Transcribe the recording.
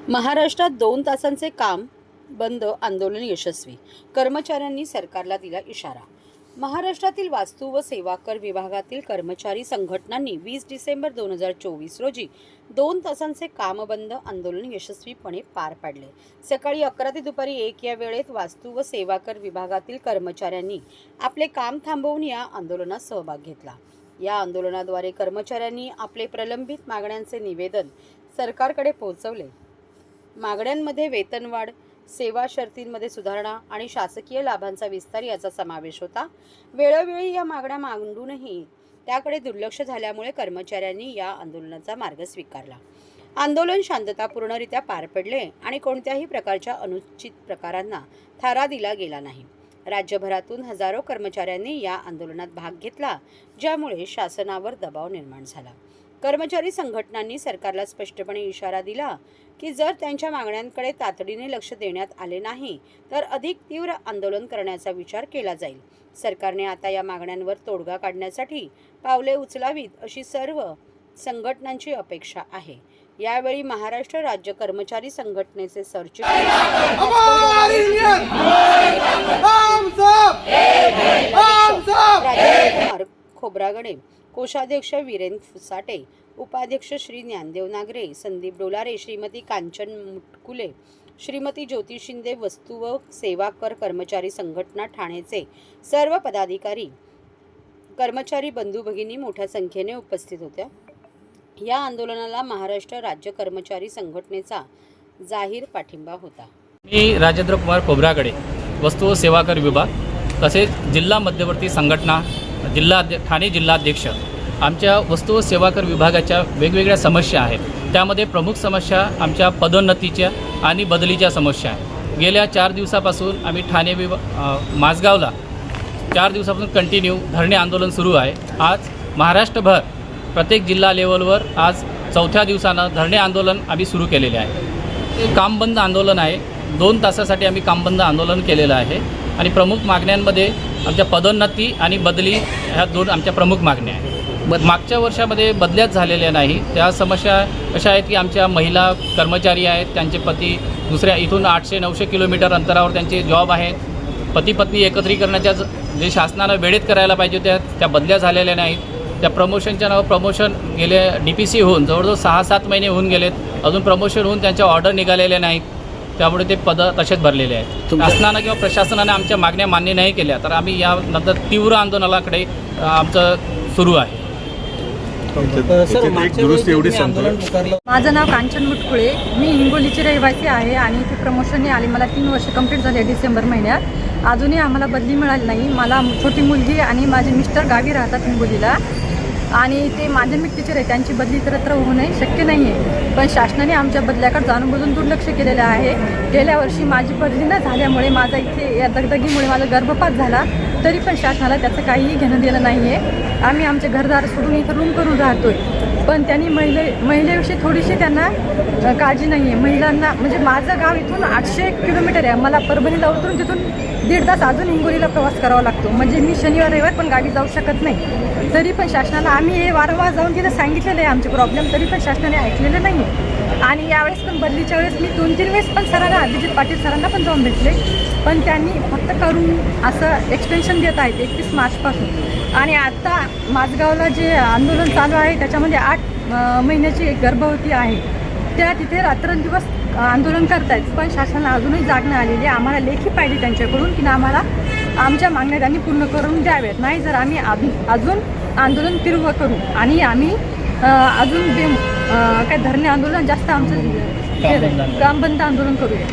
महाराष्ट्रात 2 तासांचे काम बंद आंदोलन यशस्वी. कर्मचाऱ्यांनी सरकारला दिला इशारा. महाराष्ट्रातील वास्तू व सेवा कर विभागातील कर्मचारी संघटनांनी 20 डिसेंबर 2024 रोजी 2 तासांचे काम बंद आंदोलन यशस्वीपणे पार पाडले. सकाळी 11 ते दुपारी 1 या वेळेत वास्तू व सेवा कर विभागातील कर्मचाऱ्यांनी आपले काम थांबवून या आंदोलनात सहभाग घेतला. या आंदोलनाद्वारे कर्मचाऱ्यांनी आपले प्रलंबित मागण्यांचे निवेदन सरकारकडे पोहोचवले. मागण्यांमध्ये वेतनवाढ, सेवा शर्तींमध्ये सुधारणा आणि शासकीय लाभांचा विस्तार याचा समावेश होता. वेळोवेळी या मागण्या मांडूनही त्याकडे दुर्लक्ष झाल्यामुळे कर्मचाऱ्यांनी या आंदोलनाचा मार्ग स्वीकारला. आंदोलन शांततापूर्णरित्या पार पडले आणि कोणत्याही प्रकारच्या अनुचित प्रकारांना थारा दिला गेला नाही. राज्यभरातून हजारो कर्मचाऱ्यांनी या आंदोलनात भाग घेतला, ज्यामुळे शासनावर दबाव निर्माण झाला. कर्मचारी संघटनांनी सरकारला स्पष्टपणे इशारा दिला की जर त्यांच्या मागण्यांकडे तातडीने लक्ष देण्यात आले नाही तर अधिक तीव्र आंदोलन करण्याचा विचार केला जाईल. सरकारने आता या मागण्यांवर तोडगा काढण्यासाठी पावले उचलावीत अशी सर्व संघटनांची अपेक्षा आहे. यावेळी महाराष्ट्र राज्य कर्मचारी संघटनेचे सरचिटणीस राजेंद्रकुमार खोब्रागडे, कोषाध्यक्ष वीरेंद्र फुसाटे, उपाध्यक्ष श्री ज्ञानदेव नागरे, संदीप डोलारे, श्रीमती कांचन मुटकुले, श्रीमती ज्योती शिंदे, वस्तू व सेवा कर कर्मचारी संघटना ठाणेचे सर्व पदाधिकारी, कर्मचारी बंधू भगिनी मोठ्या संख्येने उपस्थित होत्या. या आंदोलनाला महाराष्ट्र राज्य कर्मचारी संघटनेचा जाहीर पाठिंबा होता. मी राजेंद्रकुमार खोब्रागडे, वस्तू व सेवा कर विभाग, तसेच जिल्हा मध्यवर्ती संघटना ठाणे जिल्हाध्यक्ष. आमच्या वस्तू व सेवा कर विभागाच्या वेगवेगळ्या समस्या आहेत. त्यामध्ये प्रमुख समस्या आमच्या पदोन्नतीच्या आणि बदलीच्या समस्या आहेत. गेल्या 4 दिवसापासून आम्ही ठाणे माझगावला 4 दिवसापासून कंटिन्यू धरणे आंदोलन सुरू आहे. आज महाराष्ट्रभर प्रत्येक जिल्हा लेवलवर आज 4थ्या दिवसानं धरणे आंदोलन आम्ही सुरू केलेले आहे. हे कामबंद आंदोलन आहे. 2 तासासाठी आम्ही कामबंद आंदोलन केलेलं आहे आणि प्रमुख मागण्यांमध्ये आमच्या पदोन्नती आणि बदली ह्या 2 आमच्या प्रमुख मागण्या आहेत. मागच्या वर्षामध्ये बदल्याच झालेल्या नाही. त्या समस्या अशा आहेत की आमच्या महिला कर्मचारी आहेत, त्यांचे पती दुसऱ्या इथून 800-900 किलोमीटर अंतरावर त्यांचे जॉब आहेत. पती पत्नी एकत्रीकरणाच्या जे शासनानं वेळेत करायला पाहिजे त्या बदल्या झालेल्या नाहीत. त्या प्रमोशनच्या नावावर प्रमोशन गेले DPC होऊन जवळजवळ 6-7 महिने होऊन गेलेत. अजून प्रमोशन होऊन त्यांच्या ऑर्डर निघालेल्या नाहीत. त्यामुळे ते पदं तसेच भरलेले आहेत. शासनानं किंवा प्रशासनाने आमच्या मागण्या मान्य नाही केल्या तर आम्ही यानंतर तीव्र आंदोलनाकडे आमचं सुरू आहे. माझं नाव कांचन मुटकुळे, मी हिंगोलीची रहिवासी आहे आणि इथे प्रमोशनने आले. मला 3 वर्ष कंप्लीट झाले डिसेंबर महिन्यात. अजूनही आम्हाला बदली मिळाली नाही. मला छोटी मुलगी आणि माझे मिस्टर गावी राहतात हिंगोलीला आणि ते माझे टीचर आहे. त्यांची बदली इतरत्र होणे शक्य नाही आहे. पण शासनाने आमच्या बदल्याकडे जाणून बुजून दुर्लक्ष केलेलं आहे. गेल्या वर्षी माझी बदली न झाल्यामुळे माझा इथे या दगदगीमुळे माझा गर्भपात झाला, तरी पण शासनाला त्याचं काहीही घेणं देणं नाही आहे. आम्ही आमचे घरदार सोडून इथं रूम करून राहतोय, पण त्यांनी महिलेविषयी थोडीशी त्यांना काळजी नाही आहे. महिलांना म्हणजे माझं गाव इथून 800 किलोमीटर आहे. मला परभणीला उतरून तिथून 1.5 तास अजून हिंगोलीला प्रवास करावा लागतो. म्हणजे मी शनिवार रविवार पण गावी जाऊ शकत नाही. तरी पण शासनाला आम्ही हे वारंवार जाऊन तिथं सांगितलेलं आहे आमचे प्रॉब्लेम, तरी पण शासनाने ऐकलेलं नाही आहे. आणि यावेळेस पण बदलीच्या वेळेस मी 2-3 वेळेस पण सरांना अभिजित पाटील सरांना पण जाऊन भेटले, पण त्यांनी फक्त करून असं एक्सटेन्शन देत आहेत 31 मार्चपासून. आणि आता माझगावला जे आंदोलन चालू आहे त्याच्यामध्ये 8 महिन्याची एक गर्भवती आहे, त्या तिथे रात्रंदिवस आंदोलन करत आहेत. पण शासनाला अजूनही जाग नाही आलेली आहे. आम्हाला लेखी पाहिजे त्यांच्याकडून की आम्हाला आमच्या मागण्या त्यांनी पूर्ण करून द्याव्यात. नाही जर आम्ही अजून आंदोलन तीव्र करू आणि आम्ही अजून काय धरणे आंदोलन जास्त आमचं कामबंद आंदोलन करूया.